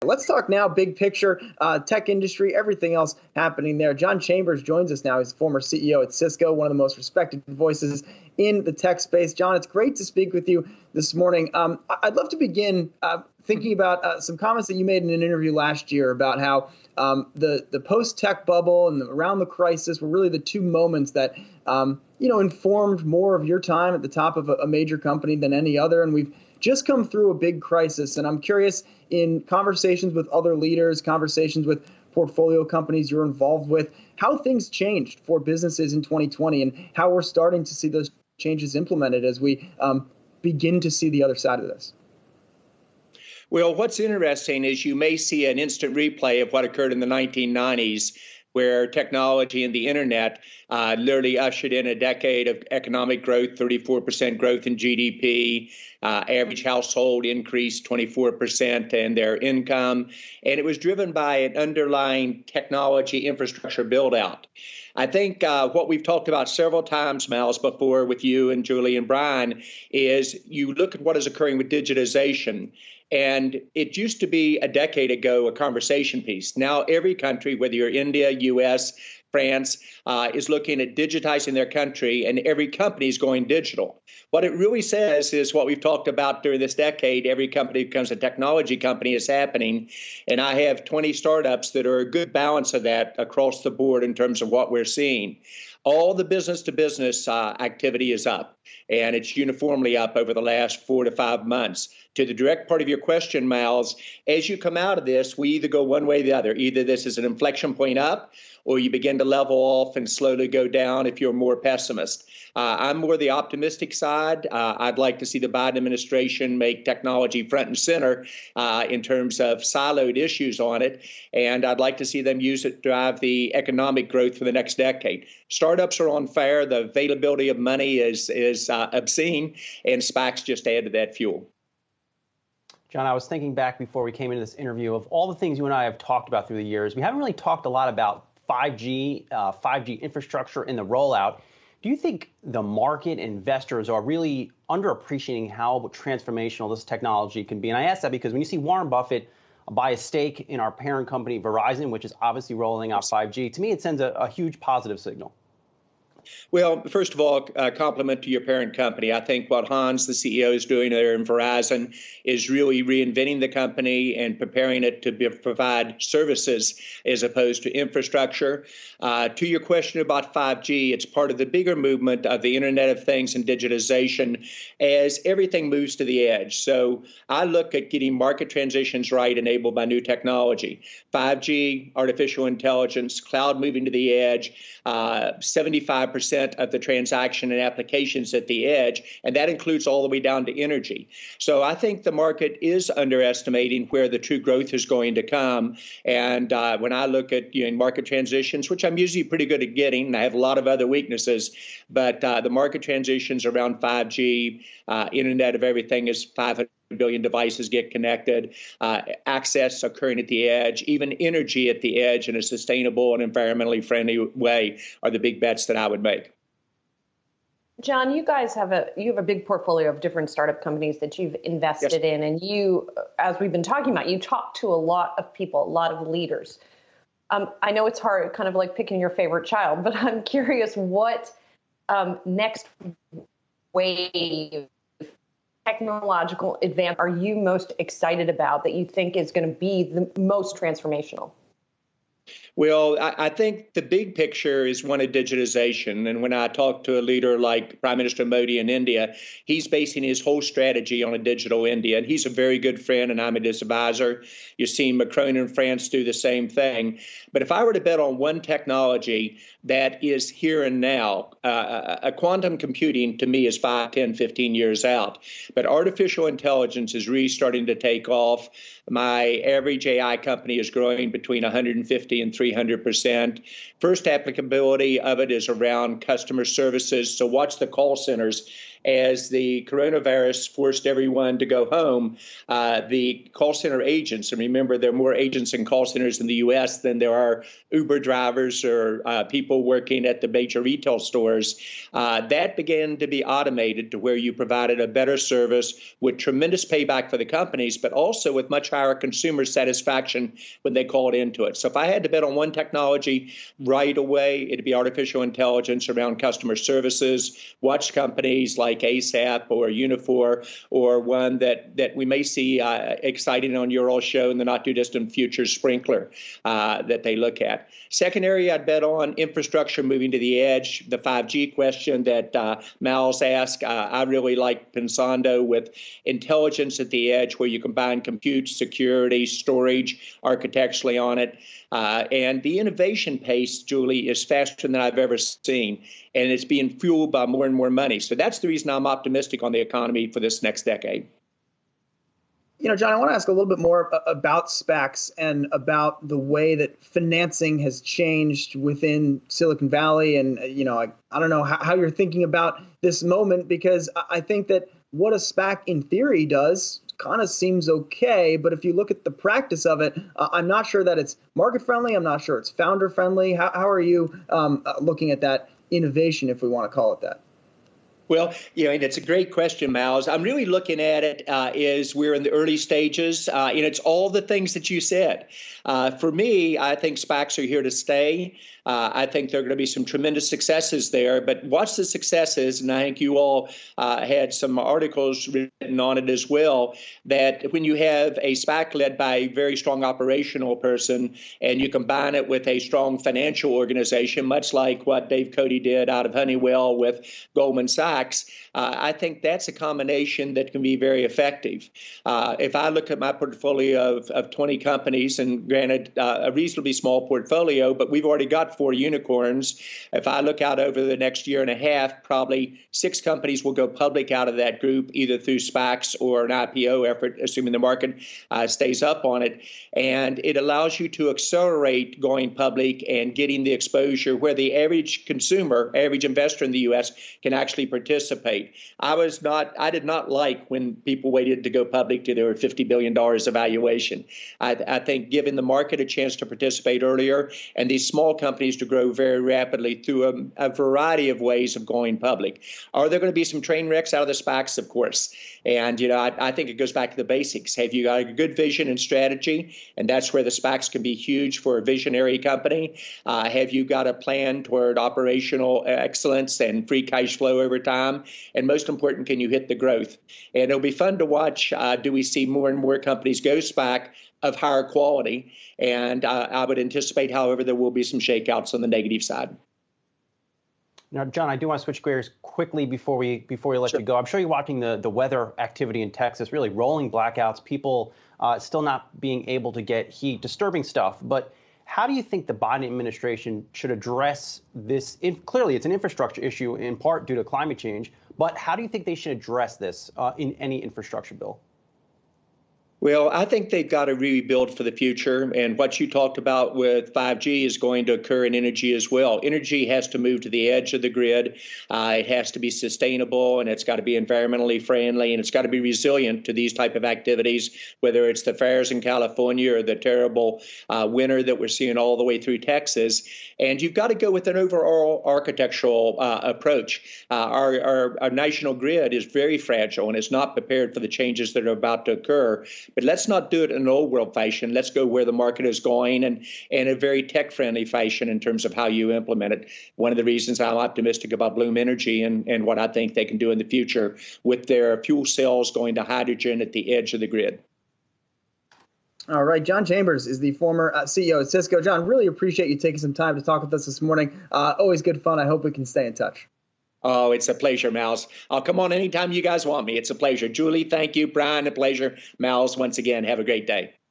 Let's talk now big picture, tech industry, everything else happening there. John Chambers joins us now. He's former CEO at Cisco, one of the most respected voices in the tech space. John, it's great to speak with you this morning. I'd love to begin thinking about some comments that you made in an interview last year about how the post-tech bubble and around the crisis were really the two moments that informed more of your time at the top of a major company than any other. And we've just come through a big crisis. And I'm curious, in conversations with other leaders, conversations with portfolio companies you're involved with, how things changed for businesses in 2020 and how we're starting to see those changes implemented as we begin to see the other side of this. Well, what's interesting is you may see an instant replay of what occurred in the 1990s, where technology and the internet literally ushered in a decade of economic growth, 34% growth in GDP. Average household increased 24% in their income. And it was driven by an underlying technology infrastructure build out. I think what we've talked about several times, Myles, before with you and Julie and Brian, is you look at what is occurring with digitization. And it used to be a decade ago a conversation piece. Now every country, whether you're India, US, France, is looking at digitizing their country, and every company is going digital. What it really says is what we've talked about during this decade: every company becomes a technology company is happening. And I have 20 startups that are a good balance of that across the board in terms of what we're seeing. All the business-to-business activity is up, and it's uniformly up over the last 4 to 5 months. To the direct part of your question, Myles, as you come out of this, we either go one way or the other. Either this is an inflection point up, or you begin to level off and slowly go down if you're more pessimist. I'm more the optimistic side. I'd like to see the Biden administration make technology front and center in terms of siloed issues on it. And I'd like to see them use it to drive the economic growth for the next decade. Startups are on fire. The availability of money is obscene, and SPACs just add to that fuel. John, I was thinking back before we came into this interview of all the things you and I have talked about through the years. We haven't really talked a lot about 5G infrastructure and the rollout. Do you think the market investors are really underappreciating how transformational this technology can be? And I ask that because when you see Warren Buffett buy a stake in our parent company, Verizon, which is obviously rolling out 5G, to me, it sends a huge positive signal. Well, first of all, compliment to your parent company. I think what Hans, the CEO, is doing there in Verizon is really reinventing the company and preparing it to provide services as opposed to infrastructure. To your question about 5G, it's part of the bigger movement of the Internet of Things and digitization as everything moves to the edge. So I look at getting market transitions right enabled by new technology. 5G, artificial intelligence, cloud moving to the edge, 75% of the transaction and applications at the edge, and that includes all the way down to energy. So I think the market is underestimating where the true growth is going to come. And when I look at market transitions, which I'm usually pretty good at getting, and I have a lot of other weaknesses, but the market transitions around 5G, Internet of Everything is 500 billion devices get connected, access occurring at the edge, even energy at the edge in a sustainable and environmentally friendly way are the big bets that I would make. John, you guys have a big portfolio of different startup companies that you've invested in, and you, as we've been talking about, you talk to a lot of people, a lot of leaders. I know it's hard, kind of like picking your favorite child, but I'm curious what next wave technological advance are you most excited about that you think is going to be the most transformational? Well, I think the big picture is one of digitization. And when I talk to a leader like Prime Minister Modi in India, he's basing his whole strategy on a digital India. And he's a very good friend, and I'm his advisor. You've seen Macron in France do the same thing. But if I were to bet on one technology that is here and now, quantum computing to me is 5, 10, 15 years out. But artificial intelligence is really starting to take off. My average AI company is growing between 150 and 300%. First applicability of it is around customer services. So watch the call centers as the coronavirus forced everyone to go home, the call center agents, and remember there are more agents in call centers in the U.S. than there are Uber drivers or people working at the major retail stores, that began to be automated to where you provided a better service with tremendous payback for the companies, but also with much higher consumer satisfaction when they called into it. So if I had to bet on one technology right away, it'd be artificial intelligence around customer services. Watch companies like ASAP or Unifor, or one that we may see exciting on your all show in the not too distant future, Sprinkler, that they look at. Second area I'd bet on, infrastructure moving to the edge. The 5G question that Myles asked, I really like Pensando with intelligence at the edge, where you combine compute, security, storage architecturally on it. And the innovation pace, Julie, is faster than I've ever seen. And it's being fueled by more and more money. So that's the reason I'm optimistic on the economy for this next decade. John, I want to ask a little bit more about SPACs and about the way that financing has changed within Silicon Valley. And, I don't know how you're thinking about this moment, because I think that what a SPAC in theory does kind of seems okay. But if you look at the practice of it, I'm not sure that it's market friendly. I'm not sure it's founder friendly. How are you looking at that innovation, if we want to call it that? Well, and it's a great question, Myles. I'm really looking at it is we're in the early stages, and it's all the things that you said. For me, I think SPACs are here to stay. I think there are going to be some tremendous successes there, but watch the successes, and I think you all had some articles written on it as well, that when you have a SPAC led by a very strong operational person and you combine it with a strong financial organization, much like what Dave Cote did out of Honeywell with Goldman Sachs, I think that's a combination that can be very effective. If I look at my portfolio of 20 companies, and granted a reasonably small portfolio, but we've already got 4 unicorns. If I look out over the next year and a half, probably 6 companies will go public out of that group, either through SPACs or an IPO effort, assuming the market stays up on it. And it allows you to accelerate going public and getting the exposure where the average consumer, average investor in the U.S. can actually participate. I did not like when people waited to go public to their $50 billion of valuation. I think giving the market a chance to participate earlier and these small companies to grow very rapidly through a variety of ways of going public. Are there going to be some train wrecks out of the SPACs? Of course. And, I think it goes back to the basics. Have you got a good vision and strategy? And that's where the SPACs can be huge for a visionary company. Have you got a plan toward operational excellence and free cash flow over time? And most important, can you hit the growth? And it'll be fun to watch. Do we see more and more companies go SPAC of higher quality? And I would anticipate, however, there will be some shakeouts on the negative side. Now, John, I do want to switch gears quickly before we let you go. I'm sure you're watching the weather activity in Texas, really rolling blackouts, people still not being able to get heat, disturbing stuff. But how do you think the Biden administration should address this? Clearly, it's an infrastructure issue in part due to climate change. But how do you think they should address this in any infrastructure bill? Well, I think they've got to rebuild for the future. And what you talked about with 5G is going to occur in energy as well. Energy has to move to the edge of the grid. It has to be sustainable, and it's got to be environmentally friendly, and it's got to be resilient to these type of activities, whether it's the fires in California or the terrible winter that we're seeing all the way through Texas. And you've got to go with an overall architectural approach. Our national grid is very fragile and is not prepared for the changes that are about to occur. But let's not do it in an old world fashion. Let's go where the market is going and in a very tech-friendly fashion in terms of how you implement it. One of the reasons I'm optimistic about Bloom Energy and what I think they can do in the future with their fuel cells going to hydrogen at the edge of the grid. All right. John Chambers is the former CEO at Cisco. John, really appreciate you taking some time to talk with us this morning. Always good fun. I hope we can stay in touch. Oh, it's a pleasure, Myles. I'll come on anytime you guys want me. It's a pleasure. Julie, thank you. Brian, a pleasure. Myles, once again, have a great day.